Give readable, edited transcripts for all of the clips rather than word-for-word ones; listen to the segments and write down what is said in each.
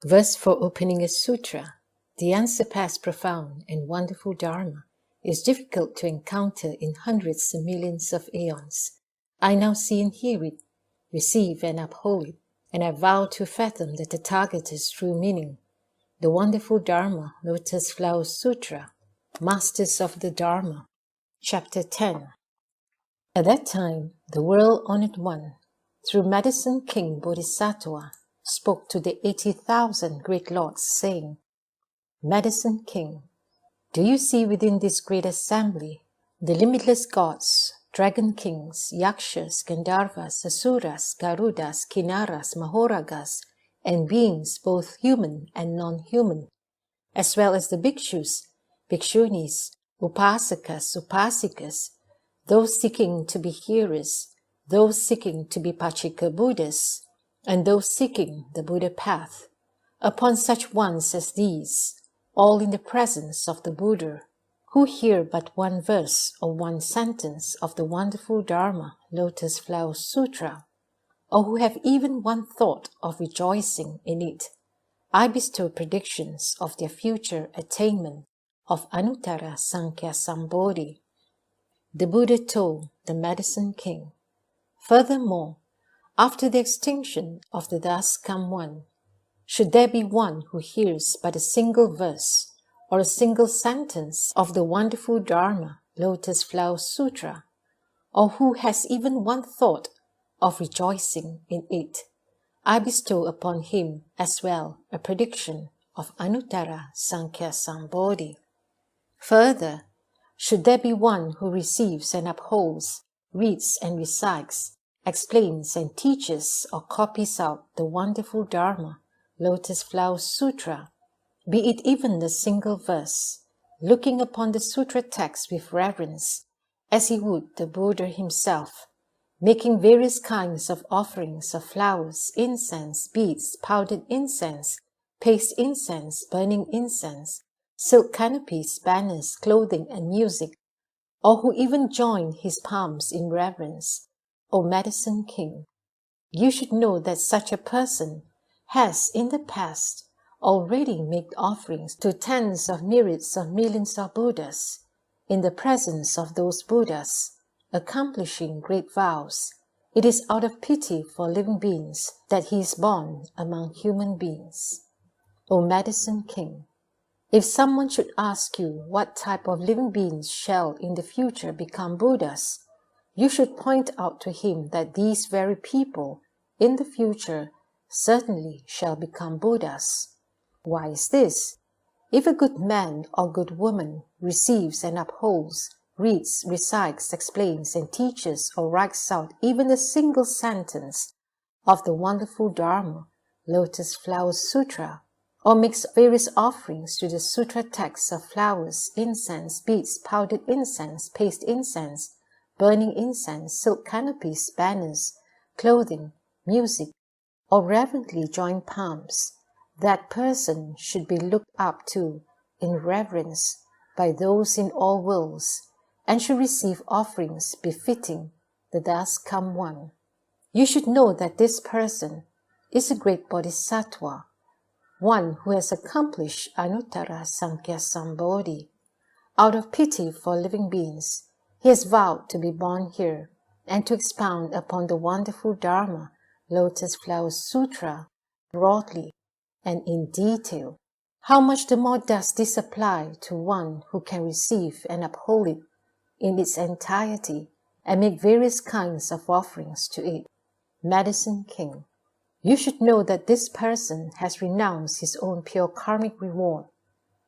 Verse for opening a sutra. The unsurpassed, profound, and wonderful Dharma is difficult to encounter in hundreds of millions of aeons. I now see and hear it, receive and uphold it, and I vow to fathom the Tathagata's true meaning. The wonderful Dharma Lotus Flower Sutra, Masters of the Dharma, Chapter 10. At that time, the world-honored one, through Medicine King Bodhisattva, spoke to the 80,000 great lords, saying, Medicine King, do you see within this great assembly the limitless gods, dragon kings, yakshas, gandharvas, asuras, garudas, kinnaras, mahoragas, and beings both human and non-human, as well as the bhikshus, bhikshunis, upasakas, upasikas, those seeking to be hearers, those seeking to be Pachika Buddhas, and those seeking the Buddha path. Upon such ones as these, all in the presence of the Buddha, who hear but one verse or one sentence of the wonderful Dharma Lotus Flower Sutra, or who have even one thought of rejoicing in it, I bestow predictions of their future attainment of Anuttara Sankhya Sambodhi. The Buddha told the Medicine King, furthermore, after the extinction of the thus come one, should there be one who hears but a single verse or a single sentence of the wonderful Dharma Lotus Flower Sutra, or who has even one thought of rejoicing in it, I bestow upon him as well a prediction of Anuttara Sankhya Sambodhi. Further, should there be one who receives and upholds, reads and recites, explains and teaches or copies out the wonderful Dharma Lotus Flower Sutra, be it even a single verse, looking upon the sutra text with reverence, as he would the Buddha himself, making various kinds of offerings of flowers, incense, beads, powdered incense, paste incense, burning incense, silk canopies, banners, clothing, and music, or who even join his palms in reverence, O Medicine King, you should know that such a person has in the past already made offerings to tens of myriads of millions of Buddhas, in the presence of those Buddhas, accomplishing great vows. It is out of pity for living beings that he is born among human beings. O Medicine King, if someone should ask you what type of living beings shall in the future become Buddhas, you should point out to him that these very people in the future certainly shall become Buddhas. Why is this? If a good man or good woman receives and upholds, reads, recites, explains, and teaches or writes out even a single sentence of the wonderful Dharma Lotus Flower Sutra, or makes various offerings to the sutra texts of flowers, incense, beads, powdered incense, paste incense, burning incense, silk canopies, banners, clothing, music, or reverently join palms, that person should be looked up to in reverence by those in all worlds, and should receive offerings befitting the thus come one. You should know that this person is a great bodhisattva, one who has accomplished Anuttara Sankhya Sambodhi. Out of pity for living beings, he has vowed to be born here and to expound upon the wonderful Dharma Lotus Flower Sutra broadly and in detail. How much the more does this apply to one who can receive and uphold it in its entirety and make various kinds of offerings to it. Medicine King, you should know that this person has renounced his own pure karmic reward,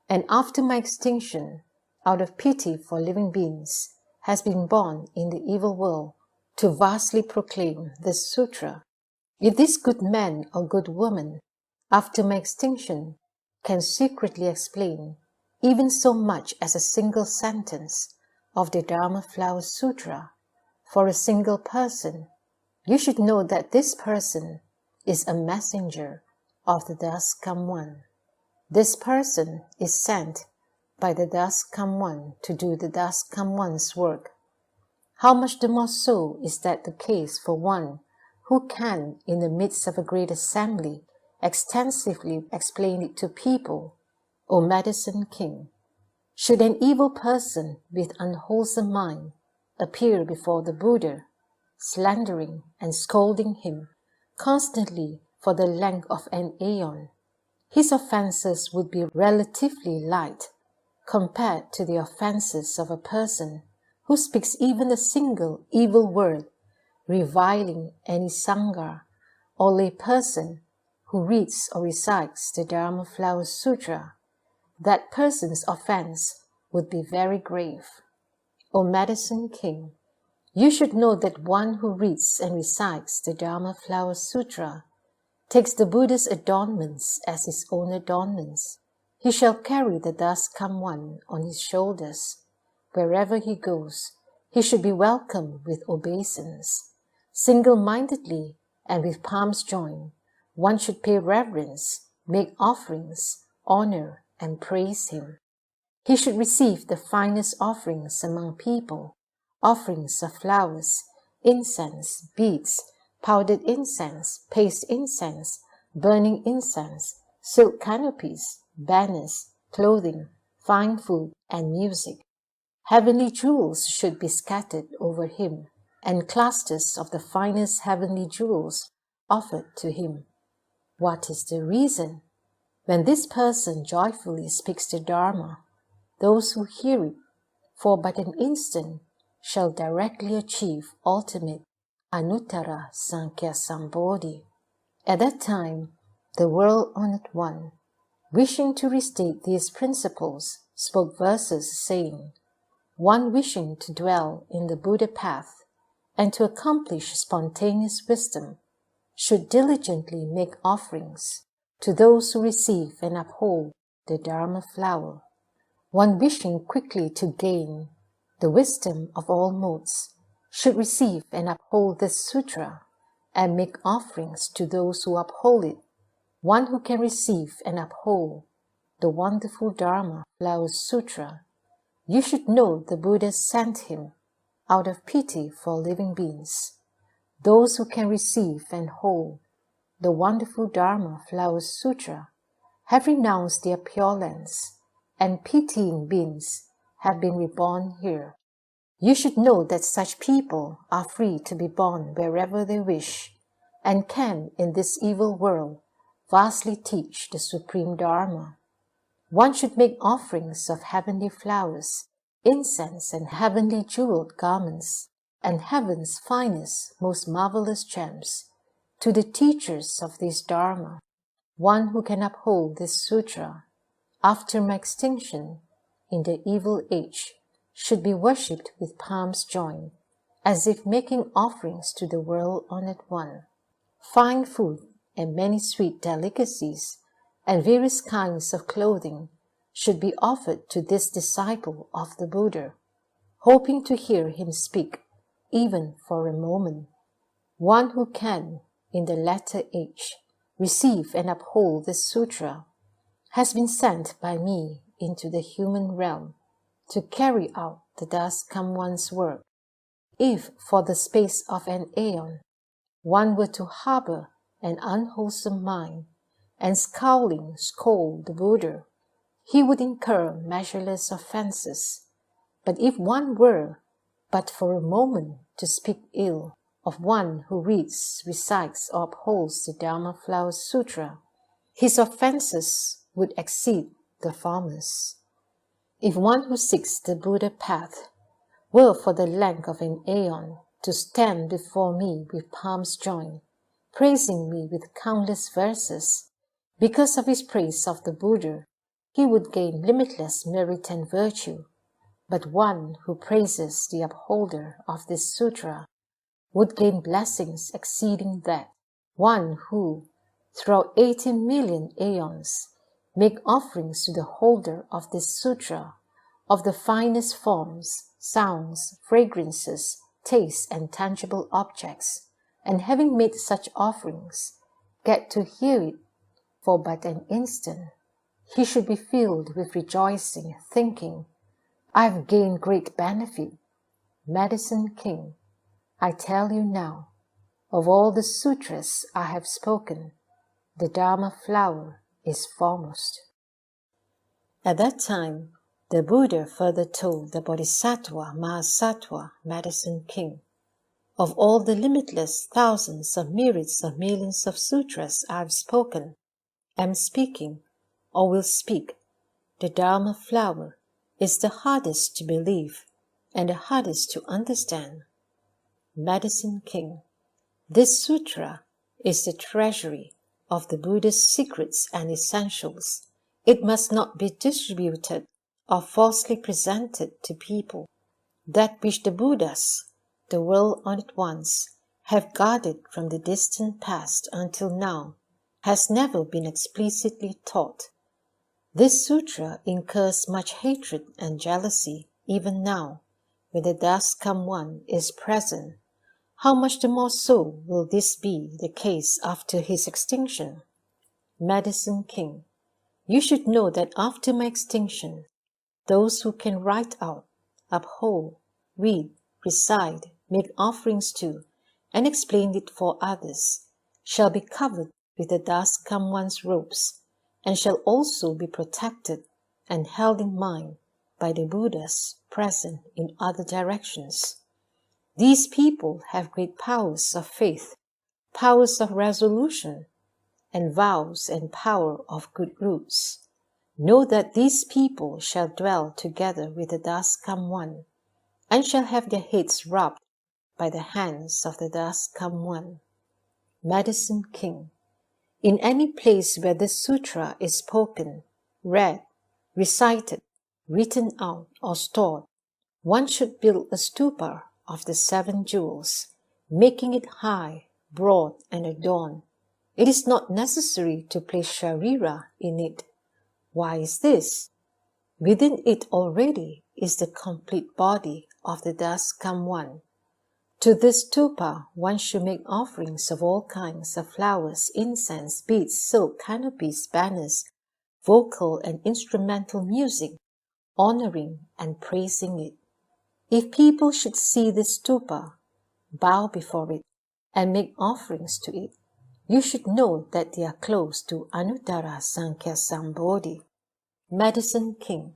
and after my extinction, out of pity for living beings, has been born in the evil world to vastly proclaim this sutra. If this good man or good woman, after my extinction, can secretly explain even so much as a single sentence of the Dharma Flower Sutra for a single person, you should know that this person is a messenger of the thus come one. This person is sent by the thus come one to do the thus come one's work. How much the more so is that the case for one who can, in the midst of a great assembly, extensively explain it to people, O Medicine King. Should an evil person with unwholesome mind appear before the Buddha, slandering and scolding him constantly for the length of an aeon, his offenses would be relatively light compared to the offenses of a person who speaks even a single evil word, reviling any Sangha or lay person who reads or recites the Dharma Flower Sutra. That person's offense would be very grave. O Medicine King, you should know that one who reads and recites the Dharma Flower Sutra takes the Buddha's adornments as his own adornments. He shall carry the thus come one on his shoulders. Wherever he goes, he should be welcomed with obeisance. Single-mindedly and with palms joined, one should pay reverence, make offerings, honor, and praise him. He should receive the finest offerings among people, offerings of flowers, incense, beads, powdered incense, paste incense, burning incense, silk canopies, banners, clothing, fine food, and music. Heavenly jewels should be scattered over him, and clusters of the finest heavenly jewels offered to him. What is the reason? When this person joyfully speaks the Dharma, those who hear it for but an instant shall directly achieve ultimate Anuttara Sankhya Sambodhi. At that time, the world-honored one, wishing to restate these principles, spoke verses saying, one wishing to dwell in the Buddha path and to accomplish spontaneous wisdom should diligently make offerings to those who receive and uphold the Dharma flower. One wishing quickly to gain the wisdom of all modes should receive and uphold this sutra and make offerings to those who uphold it. One who can receive and uphold the wonderful Dharma flower sutra, you should know the Buddha sent him out of pity for living beings. Those who can receive and hold the wonderful Dharma flower sutra have renounced their pure lands, and pitying beings have been reborn here. You should know that such people are free to be born wherever they wish, and can, in this evil world, vastly teach the supreme Dharma. One should make offerings of heavenly flowers, incense and heavenly jeweled garments, and heaven's finest, most marvelous gems, to the teachers of this Dharma. One who can uphold this sutra, after my extinction in the evil age, should be worshipped with palms joined, as if making offerings to the world-honored one. Fine food and many sweet delicacies and various kinds of clothing should be offered to this disciple of the Buddha, hoping to hear him speak, even for a moment. One who can, in the latter age, receive and uphold this sutra has been sent by me into the human realm to carry out the thus come one's work. If, for the space of an aeon, one were to harbor an unwholesome mind and scowling scold the Buddha, he would incur measureless offenses. But if one were but for a moment to speak ill of one who reads, recites, or upholds the Dharma Flower Sutra, his offenses would exceed the former's. If one who seeks the Buddha path were for the length of an aeon to stand before me with palms joined, praising me with countless verses, because of his praise of the Buddha, he would gain limitless merit and virtue. But one who praises the upholder of this sutra would gain blessings exceeding that. One who, throughout 18 million aeons, make offerings to the holder of this sutra, of the finest forms, sounds, fragrances, tastes, and tangible objects, and having made such offerings, get to hear it for but an instant, he should be filled with rejoicing, thinking, I have gained great benefit. Medicine King, I tell you now, of all the sutras I have spoken, the Dharma flower is foremost. At that time, the Buddha further told the Bodhisattva Mahasattva, Medicine King, of all the limitless thousands of myriads of millions of sutras I have spoken, am speaking, or will speak, the Dharma flower is the hardest to believe and the hardest to understand. Medicine King, this sutra is the treasury of the Buddha's secrets and essentials. It must not be distributed or falsely presented to people. That which the Buddhas, the well-honored ones, have guarded from the distant past until now has never been explicitly taught. This sutra incurs much hatred and jealousy even now, when the thus come one is present. How much the more so will this be the case after his extinction? Medicine King, you should know that after my extinction, those who can write out, uphold, read, recite, make offerings to, and explain it for others, shall be covered with the thus come one's robes, and shall also be protected and held in mind by the Buddhas present in other directions. These people have great powers of faith, powers of resolution, and vows and power of good roots. Know that these people shall dwell together with the thus come one, and shall have their heads rubbed by the hands of the thus come one. Medicine King, in any place where this sutra is spoken, read, recited, written out, or stored, one should build a stupa of the 7 jewels, making it high, broad, and adorned. It is not necessary to place sharira in it. Why is this? Within it already is the complete body of the thus come one. To this stupa one should make offerings of all kinds of flowers, incense, beads, silk, canopies, banners, vocal and instrumental music, honoring and praising it. If people should see this stupa, bow before it, and make offerings to it, you should know that they are close to Anuttara Sankhya Sambodhi. Medicine King,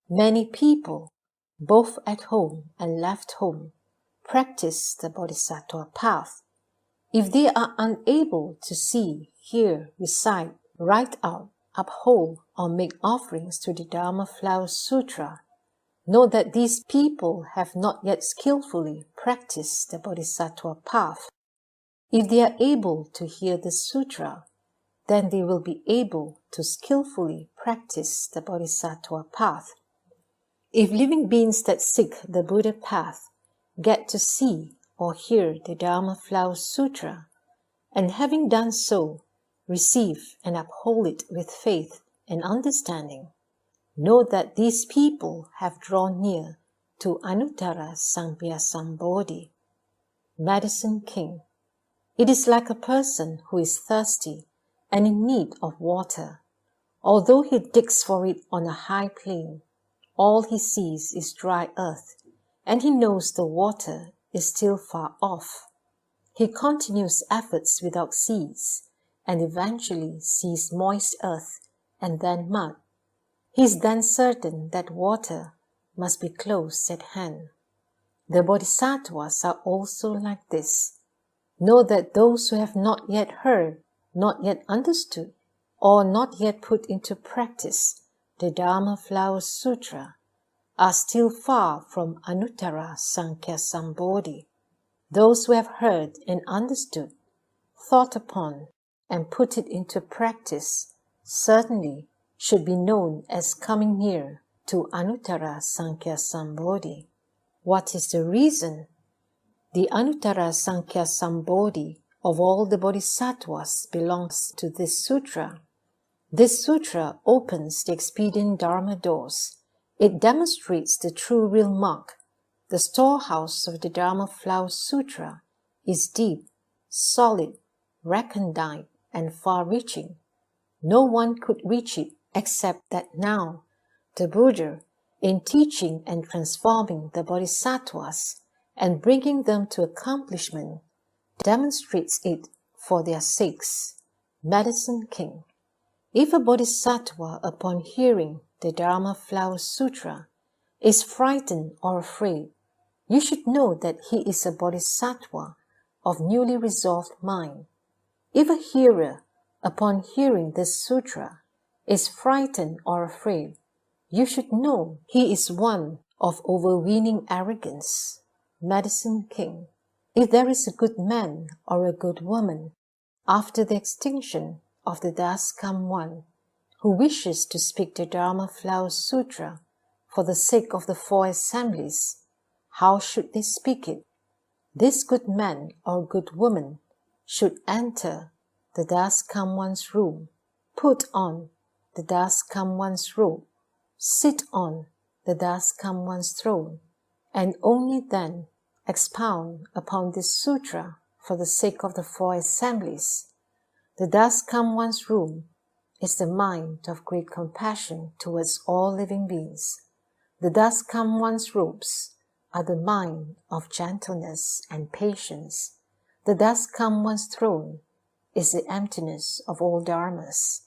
many people, both at home and left home, practice the Bodhisattva path. If they are unable to see, hear, recite, write out, uphold, or make offerings to the Dharma Flower Sutra, know that these people have not yet skillfully practiced the Bodhisattva path. If they are able to hear the sutra, then they will be able to skillfully practice the Bodhisattva path. If living beings that seek the Buddha path get to see or hear the Dharma Flower Sutra, and having done so, receive and uphold it with faith and understanding, know that these people have drawn near to Anuttara Sankhya Sambodhi. Medicine King, it is like a person who is thirsty and in need of water. Although he digs for it on a high plain, all he sees is dry earth, and he knows the water is still far off. He continues efforts without cease, and eventually sees moist earth and then mud. He is then certain that water must be close at hand. The Bodhisattvas are also like this. Know that those who have not yet heard, not yet understood, or not yet put into practice the Dharma Flower Sutra are still far from Anuttara Sankhya Sambodhi. Those who have heard and understood, thought upon, and put it into practice certainly should be known as coming near to Anuttara Sankhya Sambodhi. What is the reason? The Anuttara Sankhya Sambodhi of all the Bodhisattvas belongs to this sutra. This sutra opens the expedient Dharma doors. It demonstrates the true real mark. The storehouse of the Dharma Flower Sutra is deep, solid, recondite, and far-reaching. No one could reach it except that now the Buddha, in teaching and transforming the Bodhisattvas and bringing them to accomplishment, demonstrates it for their sakes. Medicine King. If a bodhisattva, upon hearing the Dharma Flower Sutra, is frightened or afraid, you should know that he is a bodhisattva of newly resolved mind. If a hearer, upon hearing this sutra, is frightened or afraid, you should know he is one of overweening arrogance. Medicine King. If there is a good man or a good woman, after the extinction of the Das Kam One, who wishes to speak the Dharma Flower Sutra for the sake of the four assemblies, how should they speak it? This good man or good woman should enter the Das Kam One's room, put on the Das Kam One's robe, sit on the Das Kam One's throne, and only then expound upon this sutra for the sake of the four assemblies. The Das Kam One's room is the mind of great compassion towards all living beings. The Das Kam One's robes are the mind of gentleness and patience. The Das Kam One's throne is the emptiness of all dharmas.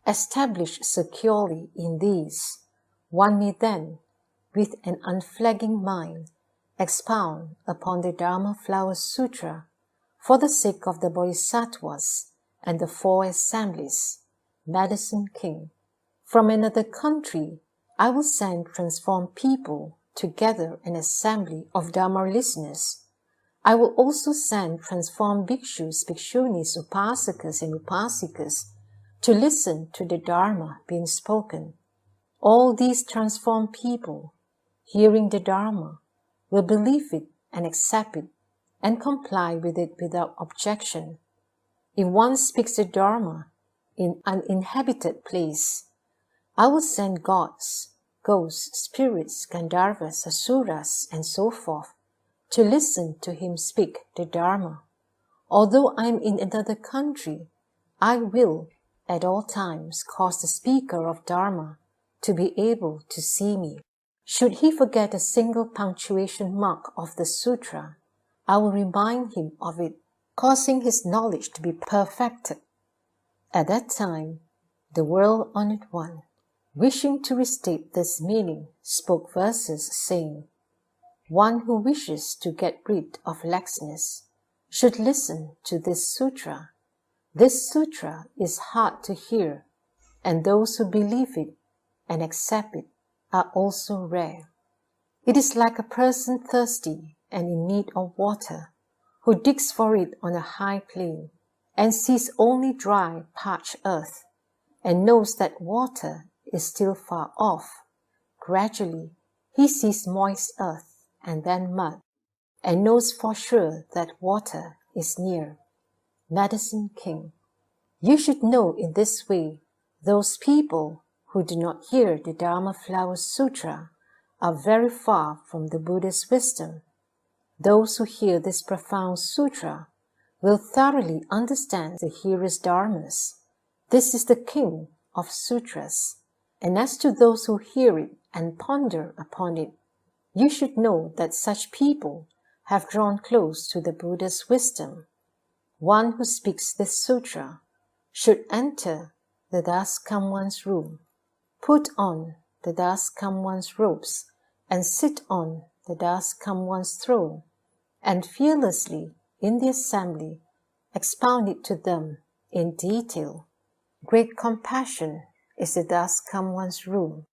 Established securely in these, one may then, with an unflagging mind, expound upon the Dharma Flower Sutra for the sake of the bodhisattvas and the four assemblies. Medicine King. From another country, I will send transformed people to gather an assembly of Dharma listeners. I will also send transformed bhikshus, bhikshunis, upasakas, and upasikas to listen to the Dharma being spoken. All these transformed people, hearing the Dharma, will believe it and accept it and comply with it without objection. If one speaks the Dharma in an uninhabited place, I will send gods, ghosts, spirits, Gandharvas, Asuras, and so forth to listen to him speak the Dharma. Although I am in another country, I will at all times cause the speaker of Dharma to be able to see me. Should he forget a single punctuation mark of the sutra, I will remind him of it, causing his knowledge to be perfected. At that time, the World-Honored One, wishing to restate this meaning, spoke verses saying, one who wishes to get rid of laxness should listen to this sutra. This sutra is hard to hear, and those who believe it and accept it are also rare. It is like a person thirsty and in need of water, who digs for it on a high plain and sees only dry, parched earth, and knows that water is still far off. Gradually, he sees moist earth and then mud, and knows for sure that water is near. Medicine King. You should know in this way those people who do not hear the Dharma Flower Sutra are very far from the Buddha's wisdom. Those who hear this profound sutra will thoroughly understand the hearer's dharmas. This is the king of sutras. And as to those who hear it and ponder upon it, you should know that such people have drawn close to the Buddha's wisdom. One who speaks this sutra should enter the Das Kam One's room, put on the Das Kam One's robes, and sit on the Das Kam One's throne, and fearlessly in the assembly expound it to them in detail. Great compassion is the Das Kam One's room.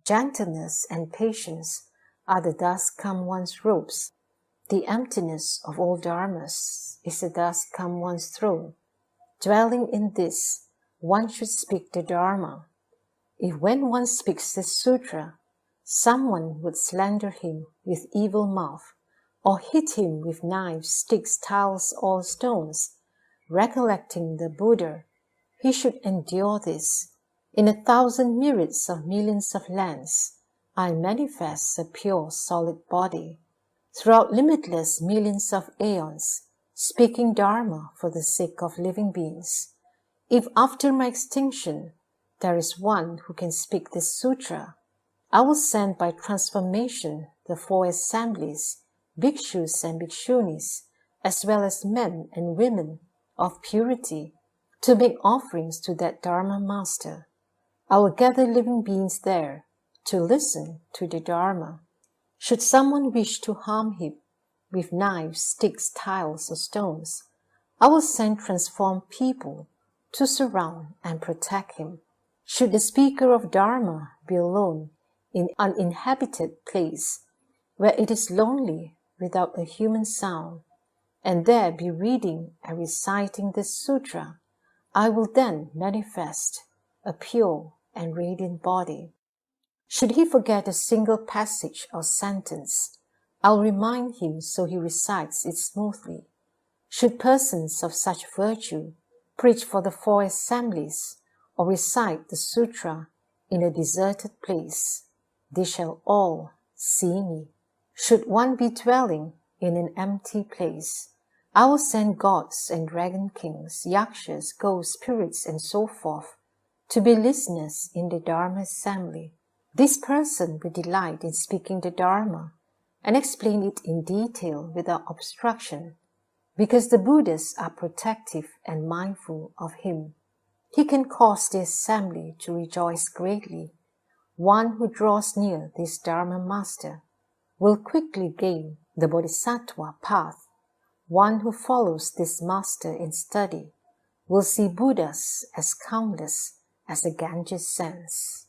Gentleness and patience are the Das Kam One's robes. The emptiness of all dharmas is the Das Kam One's throne. Dwelling in this, one should speak the Dharma. If when one speaks this sutra, someone would slander him with evil mouth, or hit him with knives, sticks, towels, or stones, recollecting the Buddha, he should endure this. In 1,000 myriads of millions of lands, I manifest a pure solid body, throughout limitless millions of aeons, speaking Dharma for the sake of living beings. If after my extinction there is one who can speak this sutra, I will send by transformation the four assemblies, bhikshus and bhikshunis, as well as men and women of purity, to make offerings to that Dharma master. I will gather living beings there to listen to the Dharma. Should someone wish to harm him with knives, sticks, tiles, or stones, I will send transformed people to surround and protect him. Should the speaker of Dharma be alone in an uninhabited place where it is lonely without a human sound, and there be reading and reciting this sutra, I will then manifest a pure and radiant body. Should he forget a single passage or sentence, I'll remind him so he recites it smoothly. Should persons of such virtue preach for the four assemblies or recite the sutra in a deserted place, they shall all see me. Should one be dwelling in an empty place, I will send gods and dragon kings, yakshas, ghosts, spirits, and so forth to be listeners in the Dharma assembly. This person will delight in speaking the Dharma and explain it in detail without obstruction, because the Buddhists are protective and mindful of him. He can cause the assembly to rejoice greatly. One who draws near this Dharma master will quickly gain the Bodhisattva path. One who follows this master in study will see Buddhas as countless as the Ganges sands.